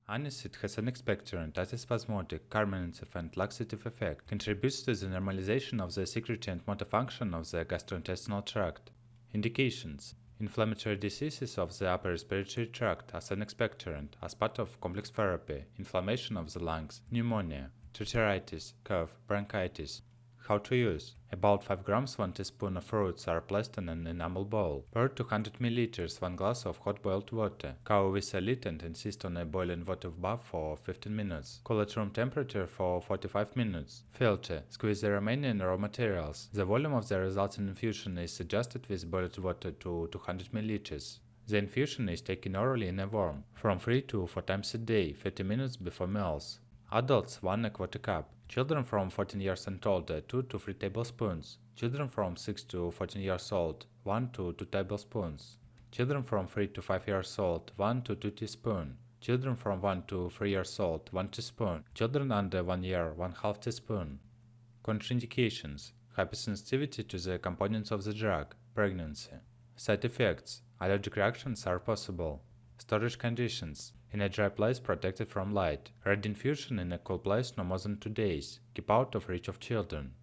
Aniseed has an expectorant, antispasmodic, carminative, and laxative effect, contributes to the normalization of the secretory and motor function of the gastrointestinal tract. Indications: inflammatory diseases of the upper respiratory tract as an expectorant, as part of complex therapy, inflammation of the lungs, pneumonia, tracheitis, cough, bronchitis. How to use: about 5 grams 1 teaspoon of fruits are placed in an enamel bowl. Pour 200 milliliters 1 glass of hot boiled water. Cover with a lid and insist on a boiling water bath for 15 minutes. Cool at room temperature for 45 minutes. Filter. Squeeze the remaining raw materials. The volume of the resulting infusion is adjusted with boiled water to 200 milliliters. The infusion is taken orally in a warm, from 3 to 4 times a day, 30 minutes before meals. Adults 1/4 cup. Children from 14 years and older 2 to 3 tablespoons. Children from 6 to 14 years old 1 to 2 tablespoons. Children from 3 to 5 years old 1 to 2 teaspoons. Children from 1 to 3 years old 1 teaspoon. Children under 1 year 1/2 teaspoon. Contraindications: hypersensitivity to the components of the drug, pregnancy. Side effects: allergic reactions are possible. Storage conditions: in a dry place protected from light. Ready infusion in a cool place no more than 2 days. Keep out of reach of children.